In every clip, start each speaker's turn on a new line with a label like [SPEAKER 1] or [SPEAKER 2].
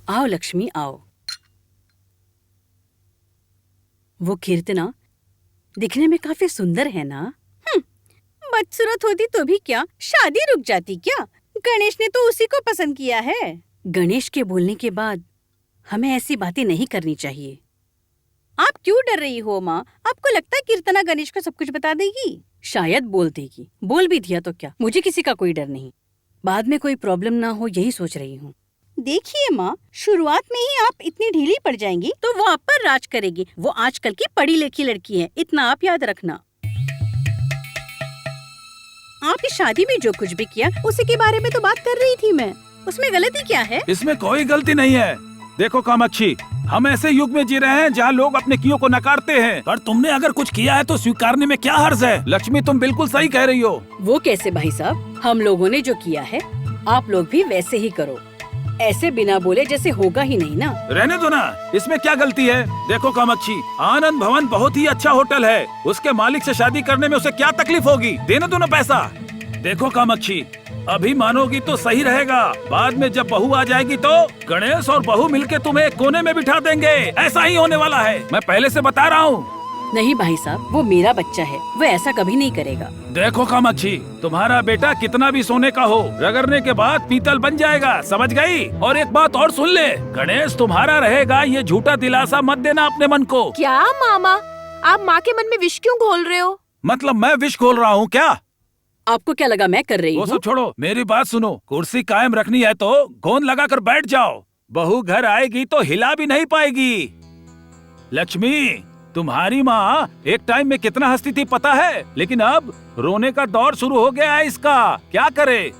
[SPEAKER 1] आओ लक्ष्मी आओ। वो कीर्तना दिखने में काफी सुंदर है ना?
[SPEAKER 2] बदसूरत होती तो भी क्या शादी रुक जाती क्या? गणेश ने तो उसी को पसंद किया है।
[SPEAKER 1] गणेश के बोलने के बाद हमें ऐसी बातें नहीं करनी चाहिए।
[SPEAKER 2] आप क्यों डर रही हो माँ? आपको लगता है कीर्तना गणेश को सब कुछ बता देगी?
[SPEAKER 1] शायद बोल देगी, बोल भी दिया तो क्या, मुझे किसी का कोई डर नहीं। बाद में कोई प्रॉब्लम ना हो यही सोच रही हूँ।
[SPEAKER 2] देखिए माँ, शुरुआत में ही आप इतनी ढीली पड़ जाएंगी तो वो आप पर राज करेगी। वो आजकल की पढ़ी लिखी लड़की है, इतना आप याद रखना। आपकी शादी में जो कुछ भी किया उसी के बारे में तो बात कर रही थी मैं। उसमें गलती क्या है?
[SPEAKER 3] इसमें कोई गलती नहीं है। देखो कामाक्षी, हम ऐसे युग में जी रहे हैं जहाँ लोग अपने कियों को नकारते हैं, पर तुमने अगर कुछ किया है तो स्वीकारने में क्या हर्ज है। लक्ष्मी, तुम बिल्कुल सही कह रही हो।
[SPEAKER 1] वो कैसे भाई साहब? हम लोगों ने जो किया है आप लोग भी वैसे ही करो। ऐसे बिना बोले जैसे होगा ही नहीं ना।
[SPEAKER 3] रहने दो ना, इसमें क्या गलती है। देखो कामाक्षी, आनंद भवन बहुत ही अच्छा होटल है। उसके मालिक से शादी करने में उसे क्या तकलीफ होगी? देने दो ना पैसा। देखो कामाक्षी, अभी मानोगी तो सही रहेगा, बाद में जब बहू आ जाएगी तो गणेश और बहू मिलके तुम्हें कोने में बिठा देंगे। ऐसा ही होने वाला है, मैं पहले से बता रहा हूँ।
[SPEAKER 1] नहीं भाई साहब, वो मेरा बच्चा है, वो ऐसा कभी नहीं करेगा।
[SPEAKER 3] देखो कामाक्षी, तुम्हारा बेटा कितना भी सोने का हो, रगड़ने के बाद पीतल बन जाएगा, समझ गई? और एक बात और सुन ले, गणेश तुम्हारा रहेगा, ये झूठा दिलासा मत देना अपने मन को।
[SPEAKER 4] क्या मामा, आप माँ के मन में विष क्यों घोल रहे हो?
[SPEAKER 3] मतलब मैं विष घोल रहा हूँ क्या?
[SPEAKER 1] आपको क्या लगा मैं कर रही
[SPEAKER 3] वो
[SPEAKER 1] हूँ?
[SPEAKER 3] सब छोड़ो, मेरी बात सुनो। कुर्सी कायम रखनी है तो गोंद लगा कर बैठ जाओ। बहू घर आएगी तो हिला भी नहीं पाएगी। लक्ष्मी, तुम्हारी माँ एक टाइम में कितना हंसती थी पता है, लेकिन अब रोने का दौर शुरू हो गया है इसका। क्या करे?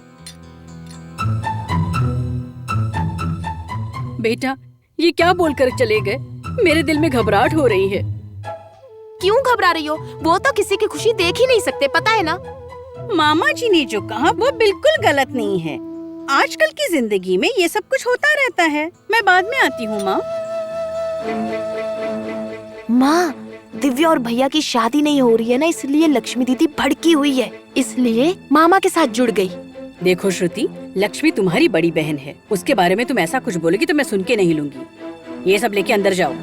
[SPEAKER 1] बेटा, ये क्या बोलकर चले गए? मेरे दिल में घबराहट हो रही है।
[SPEAKER 4] क्यों घबरा रही हो? वो तो किसी की खुशी देख ही नहीं सकते, पता है ना?
[SPEAKER 2] मामा जी ने जो कहा वो बिल्कुल गलत नहीं है। आजकल की जिंदगी में ये सब कुछ होता रहता है। मैं बाद में आती हूँ माँ।
[SPEAKER 4] माँ, दिव्या और भैया की शादी नहीं हो रही है ना, इसलिए लक्ष्मी दीदी भड़की हुई है, इसलिए मामा के साथ जुड़ गई।
[SPEAKER 1] देखो श्रुति, लक्ष्मी तुम्हारी बड़ी बहन है, उसके बारे में तुम ऐसा कुछ बोलोगी तो मैं सुन के नहीं लूंगी। ये सब लेके अंदर जाओ।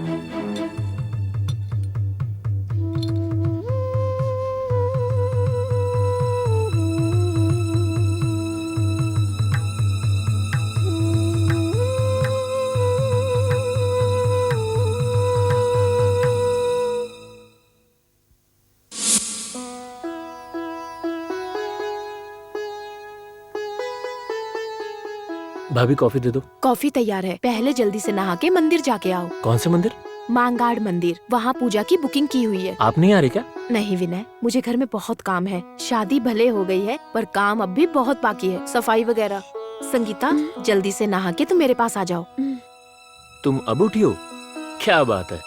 [SPEAKER 5] भाभी कॉफी दे दो।
[SPEAKER 4] कॉफी तैयार है, पहले जल्दी से नहा के मंदिर जाके आओ।
[SPEAKER 5] कौन से मंदिर?
[SPEAKER 4] मांगाड़ मंदिर, वहाँ पूजा की बुकिंग की हुई है।
[SPEAKER 5] आप नहीं आ रही क्या?
[SPEAKER 4] नहीं विनय, मुझे घर में बहुत काम है। शादी भले हो गई है पर काम अब भी बहुत बाकी है, सफाई वगैरह। संगीता, जल्दी से नहा के तुम मेरे पास आ जाओ।
[SPEAKER 5] तुम अब उठी हो? क्या बात है।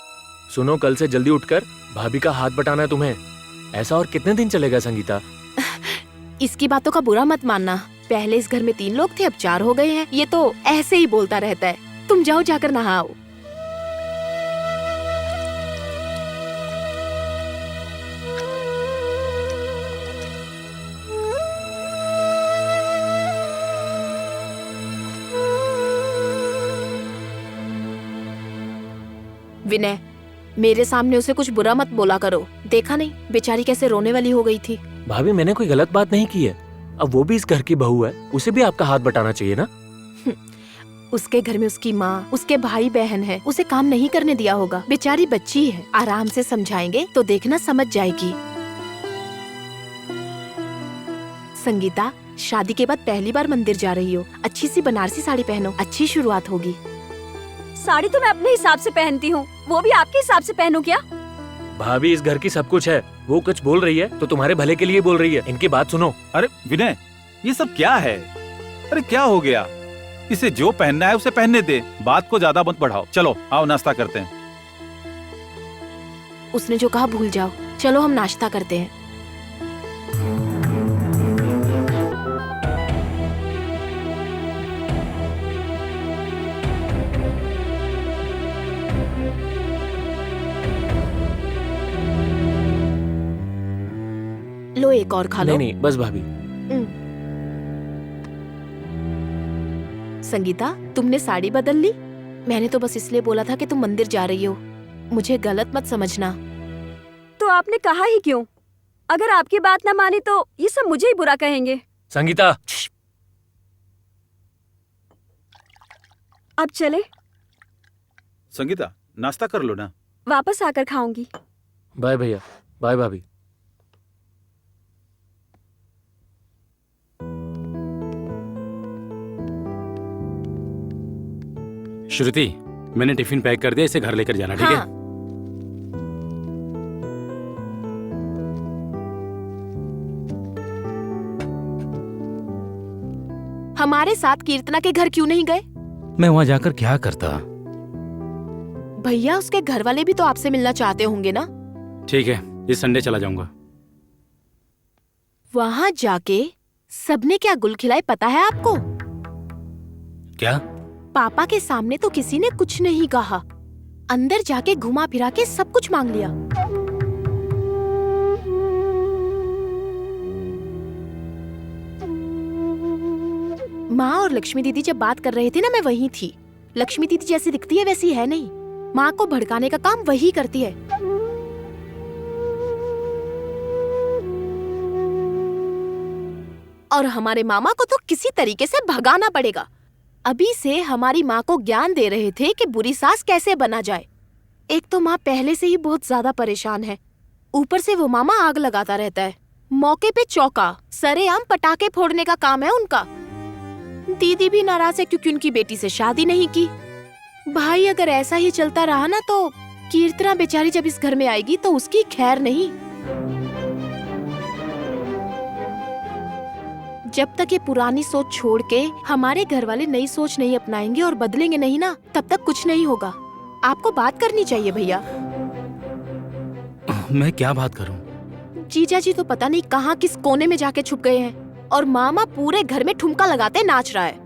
[SPEAKER 5] सुनो, कल से जल्दी उठकर भाभी का हाथ बटाना है तुम्हें। ऐसा और कितने दिन चलेगा संगीता?
[SPEAKER 4] इसकी बातों का बुरा मत मानना। पहले इस घर में 3 लोग थे, अब 4 हो गए हैं। ये तो ऐसे ही बोलता रहता है। तुम जाओ, जाकर नहाओ। विनय, मेरे सामने उसे कुछ बुरा मत बोला करो। देखा नहीं बेचारी कैसे रोने वाली हो गई थी।
[SPEAKER 5] भाभी, मैंने कोई गलत बात नहीं की है। अब वो भी इस घर की बहू है, उसे भी आपका हाथ बटाना चाहिए ना।
[SPEAKER 4] उसके घर में उसकी माँ, उसके भाई बहन है, उसे काम नहीं करने दिया होगा। बेचारी बच्ची है, आराम से समझाएंगे तो देखना समझ जाएगी। संगीता, शादी के बाद पहली बार मंदिर जा रही हो, अच्छी सी बनारसी साड़ी पहनो, अच्छी शुरुआत होगी।
[SPEAKER 6] साड़ी तो मैं अपने हिसाब से पहनती हूँ, वो भी आपके हिसाब से पहनूं क्या?
[SPEAKER 5] भाभी, इस घर की सब कुछ है। वो कुछ बोल रही है तो तुम्हारे भले के लिए बोल रही है। इनकी बात सुनो।
[SPEAKER 3] अरे विनय, ये सब क्या है? अरे क्या हो गया? इसे जो पहनना है उसे पहनने दे, बात को ज्यादा मत बढ़ाओ। चलो आओ नाश्ता करते हैं।
[SPEAKER 4] उसने जो कहा भूल जाओ, चलो हम नाश्ता करते हैं। लो, एक और खा लो।
[SPEAKER 5] नहीं नहीं, बस भाभी।
[SPEAKER 4] संगीता, तुमने साड़ी बदल ली? मैंने तो बस इसलिए बोला था कि तुम मंदिर जा रही हो, मुझे गलत मत समझना।
[SPEAKER 6] तो आपने कहा ही क्यों? अगर आपकी बात ना मानी तो ये सब मुझे ही बुरा कहेंगे।
[SPEAKER 5] संगीता,
[SPEAKER 6] अब चले?
[SPEAKER 3] संगीता, नाश्ता कर लो ना।
[SPEAKER 6] वापस आकर खाऊंगी।
[SPEAKER 5] बाय भैया, बाय भाभी।
[SPEAKER 7] श्रुति, मैंने टिफिन पैक कर दिया, इसे घर लेकर जाना, ठीक है?
[SPEAKER 4] हाँ। हमारे साथ कीर्तना के घर क्यों नहीं गए?
[SPEAKER 7] मैं वहाँ जाकर क्या करता?
[SPEAKER 4] भैया उसके घर वाले भी तो आपसे मिलना चाहते होंगे ना?
[SPEAKER 7] ठीक है, इस संडे चला जाऊंगा।
[SPEAKER 4] वहाँ जाके सबने क्या गुल खिलाए पता है आपको?
[SPEAKER 7] क्या?
[SPEAKER 4] पापा के सामने तो किसी ने कुछ नहीं कहा, अंदर जाके घुमा फिरा के सब कुछ मांग लिया। माँ और लक्ष्मी दीदी जब बात कर रहे थे ना, मैं वहीं थी। लक्ष्मी दीदी जैसी दिखती है वैसी है नहीं, माँ को भड़काने का काम वही करती है। और हमारे मामा को तो किसी तरीके से भगाना पड़ेगा। अभी से हमारी माँ को ज्ञान दे रहे थे कि बुरी सास कैसे बना जाए। एक तो माँ पहले से ही बहुत ज्यादा परेशान है, ऊपर से वो मामा आग लगाता रहता है। मौके पे चौका, सरेआम पटाखे फोड़ने का काम है उनका। दीदी भी नाराज है क्योंकि उनकी बेटी से शादी नहीं की। भाई अगर ऐसा ही चलता रहा ना तो कीर्तना बेचारी जब इस घर में आएगी तो उसकी खैर नहीं। जब तक ये पुरानी सोच छोड़ के हमारे घर वाले नई सोच नहीं अपनाएंगे और बदलेंगे नहीं ना, तब तक कुछ नहीं होगा। आपको बात करनी चाहिए भैया।
[SPEAKER 7] मैं क्या बात करूं?
[SPEAKER 4] जीजा जी तो पता नहीं कहाँ किस कोने में जाके छुप गए हैं और मामा पूरे घर में ठुमका लगाते नाच रहा है।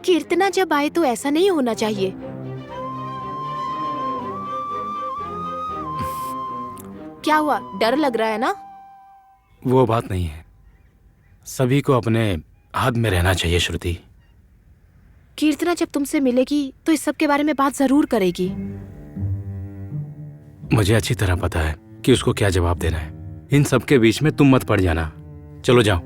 [SPEAKER 4] कीर्तना जब आए तो ऐसा नहीं होना चाहिए। क्या हुआ, डर लग रहा है ना?
[SPEAKER 7] वो बात नहीं है, सभी को अपने हाथ में रहना चाहिए श्रुति।
[SPEAKER 4] कीर्तना जब तुमसे मिलेगी तो इस सब के बारे में बात जरूर करेगी।
[SPEAKER 7] मुझे अच्छी तरह पता है कि उसको क्या जवाब देना है। इन सब के बीच में तुम मत पड़ जाना। चलो जाओ।